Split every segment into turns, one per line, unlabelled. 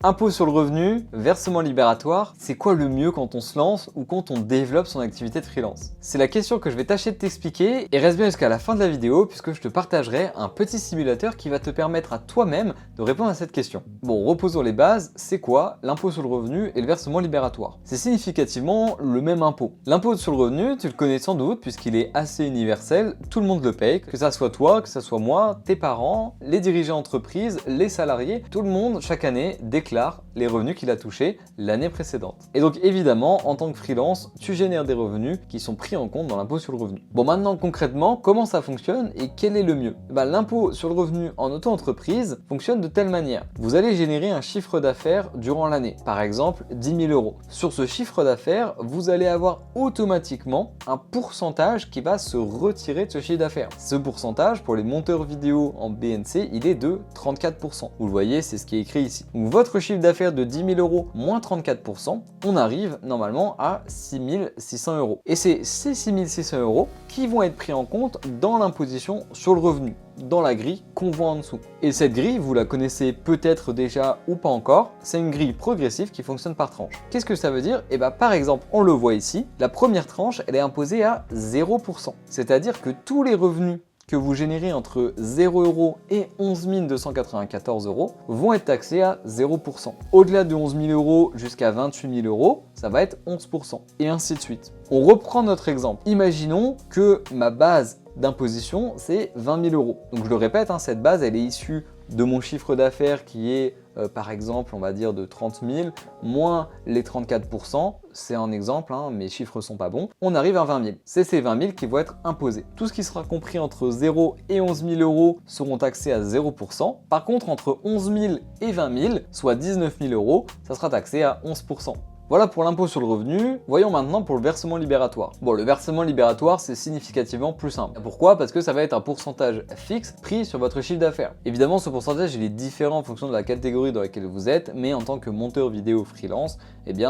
Impôt sur le revenu, versement libératoire, c'est quoi le mieux quand on se lance ou quand on développe son activité de freelance? C'est la question que je vais tâcher de t'expliquer et reste bien jusqu'à la fin de la vidéo puisque je te partagerai un petit simulateur qui va te permettre à toi-même de répondre à cette question. Bon, reposons les bases, c'est quoi l'impôt sur le revenu et le versement libératoire? C'est significativement le même impôt. L'impôt sur le revenu, tu le connais sans doute puisqu'il est assez universel, tout le monde le paye, que ça soit toi, que ça soit moi, tes parents, les dirigeants d'entreprise, les salariés, tout le monde chaque année déclare les revenus qu'il a touchés l'année précédente. Et donc évidemment, en tant que freelance, tu génères des revenus qui sont pris en compte dans l'impôt sur le revenu. Bon, maintenant concrètement, comment ça fonctionne et quel est le mieux? L'impôt sur le revenu en auto-entreprise fonctionne de telle manière. Vous allez générer un chiffre d'affaires durant l'année, par exemple 10 000 euros. Sur ce chiffre d'affaires, vous allez avoir automatiquement un pourcentage qui va se retirer de ce chiffre d'affaires. Ce pourcentage, pour les monteurs vidéo en BNC, il est de 34%. Vous le voyez, c'est ce qui est écrit ici. Donc votre chiffre d'affaires de 10 000 euros moins 34%, on arrive normalement à 6 600 euros. Et c'est ces 6 600 euros qui vont être pris en compte dans l'imposition sur le revenu, dans la grille qu'on voit en dessous. Et cette grille, vous la connaissez peut-être déjà ou pas encore, c'est une grille progressive qui fonctionne par tranche. Qu'est-ce que ça veut dire? Par exemple, on le voit ici, la première tranche, elle est imposée à 0%. C'est-à-dire que tous les revenus que vous générez entre 0 euros et 11 294 euros vont être taxés à 0%. Au-delà de 11 000 euros jusqu'à 28 000 euros, ça va être 11%. Et ainsi de suite. On reprend notre exemple. Imaginons que ma base d'imposition, c'est 20 000 euros. Donc je le répète, cette base, elle est issue de mon chiffre d'affaires qui est par exemple, on va dire de 30 000 moins les 34%, c'est un exemple, mes chiffres sont pas bons, on arrive à 20 000. C'est ces 20 000 qui vont être imposés. Tout ce qui sera compris entre 0 et 11 000 euros seront taxés à 0%. Par contre, entre 11 000 et 20 000, soit 19 000 euros, ça sera taxé à 11%. Voilà pour l'impôt sur le revenu. Voyons maintenant pour le versement libératoire. Bon, le versement libératoire, c'est significativement plus simple. Pourquoi? Parce que ça va être un pourcentage fixe pris sur votre chiffre d'affaires. Évidemment, ce pourcentage, il est différent en fonction de la catégorie dans laquelle vous êtes, mais en tant que monteur vidéo freelance,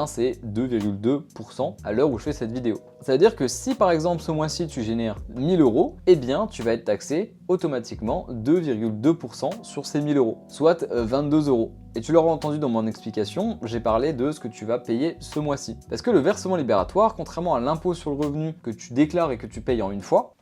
c'est 2,2% à l'heure où je fais cette vidéo. Ça veut dire que si par exemple ce mois-ci tu génères 1000 euros, tu vas être taxé automatiquement 2,2% sur ces 1000 euros, soit 22 euros. Et tu l'auras entendu dans mon explication, j'ai parlé de ce que tu vas payer ce mois-ci. Parce que le versement libératoire, contrairement à l'impôt sur le revenu que tu déclares et que tu payes en une fois,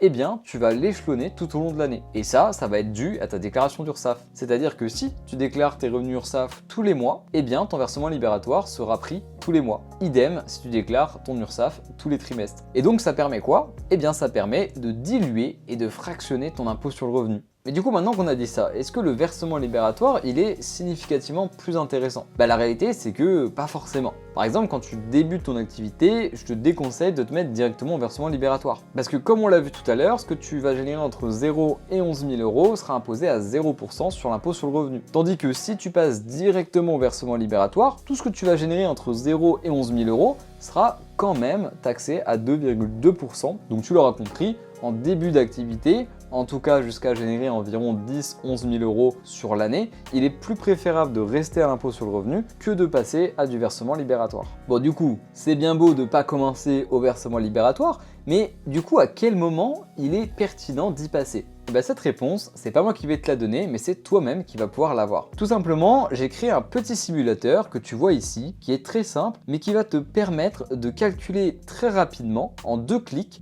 tu vas l'échelonner tout au long de l'année. Et ça va être dû à ta déclaration d'URSSAF. C'est-à-dire que si tu déclares tes revenus URSSAF tous les mois, ton versement libératoire sera pris tous les mois. Idem si tu déclares ton URSSAF tous les trimestres. Et donc ça permet quoi? Ça permet de diluer et de fractionner ton impôt sur le revenu. Mais du coup, maintenant qu'on a dit ça, est-ce que le versement libératoire, il est significativement plus intéressant? La réalité, c'est que pas forcément. Par exemple, quand tu débutes ton activité, je te déconseille de te mettre directement au versement libératoire. Parce que comme on l'a vu tout à l'heure, ce que tu vas générer entre 0 et 11 000 euros sera imposé à 0% sur l'impôt sur le revenu. Tandis que si tu passes directement au versement libératoire, tout ce que tu vas générer entre 0 et 11 000 euros sera quand même taxé à 2,2%. Donc tu l'auras compris, en début d'activité, en tout cas jusqu'à générer environ 10-11 000 euros sur l'année, il est plus préférable de rester à l'impôt sur le revenu que de passer à du versement libératoire. Bon, du coup, c'est bien beau de ne pas commencer au versement libératoire, mais du coup, à quel moment il est pertinent d'y passer? Cette réponse, c'est pas moi qui vais te la donner, mais c'est toi-même qui vas pouvoir l'avoir. Tout simplement, j'ai créé un petit simulateur que tu vois ici, qui est très simple, mais qui va te permettre de calculer très rapidement, en 2 clics,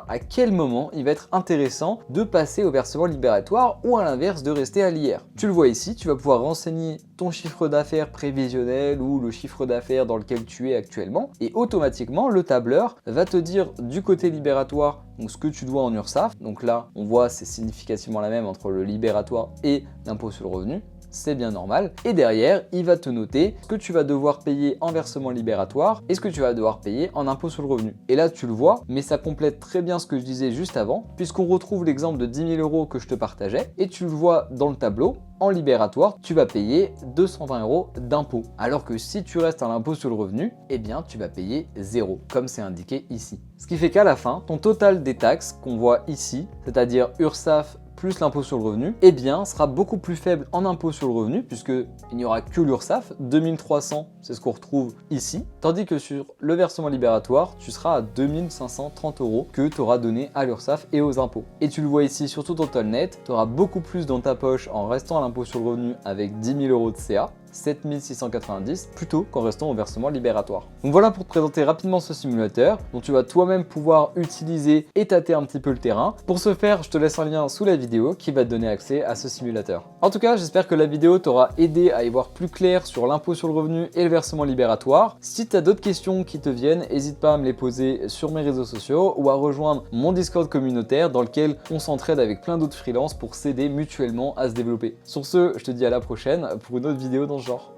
à quel moment il va être intéressant de passer au versement libératoire ou à l'inverse de rester à l'IR. Tu le vois ici, tu vas pouvoir renseigner ton chiffre d'affaires prévisionnel ou le chiffre d'affaires dans lequel tu es actuellement et automatiquement le tableur va te dire du côté libératoire donc ce que tu dois en URSSAF. Donc là on voit c'est significativement la même entre le libératoire et l'impôt sur le revenu. C'est bien normal. Et derrière, il va te noter ce que tu vas devoir payer en versement libératoire et ce que tu vas devoir payer en impôt sur le revenu. Et là, tu le vois, mais ça complète très bien ce que je disais juste avant, puisqu'on retrouve l'exemple de 10 000 euros que je te partageais. Et tu le vois dans le tableau, en libératoire, tu vas payer 220 euros d'impôt. Alors que si tu restes à l'impôt sur le revenu, tu vas payer 0, comme c'est indiqué ici. Ce qui fait qu'à la fin, ton total des taxes qu'on voit ici, c'est-à-dire URSSAF, plus l'impôt sur le revenu, sera beaucoup plus faible en impôt sur le revenu puisqu'il n'y aura que l'URSSAF, 2300, c'est ce qu'on retrouve ici, tandis que sur le versement libératoire, tu seras à 2530 euros que tu auras donné à l'URSSAF et aux impôts. Et tu le vois ici sur ton total net, tu auras beaucoup plus dans ta poche en restant à l'impôt sur le revenu avec 10 000 euros de CA, 7690 plutôt qu'en restant au versement libératoire. Donc voilà pour te présenter rapidement ce simulateur dont tu vas toi-même pouvoir utiliser et tâter un petit peu le terrain. Pour ce faire, je te laisse un lien sous la vidéo qui va te donner accès à ce simulateur. En tout cas, j'espère que la vidéo t'aura aidé à y voir plus clair sur l'impôt sur le revenu et le versement libératoire. Si tu as d'autres questions qui te viennent, n'hésite pas à me les poser sur mes réseaux sociaux ou à rejoindre mon Discord communautaire dans lequel on s'entraide avec plein d'autres freelances pour s'aider mutuellement à se développer. Sur ce, je te dis à la prochaine pour une autre vidéo dans ce genre.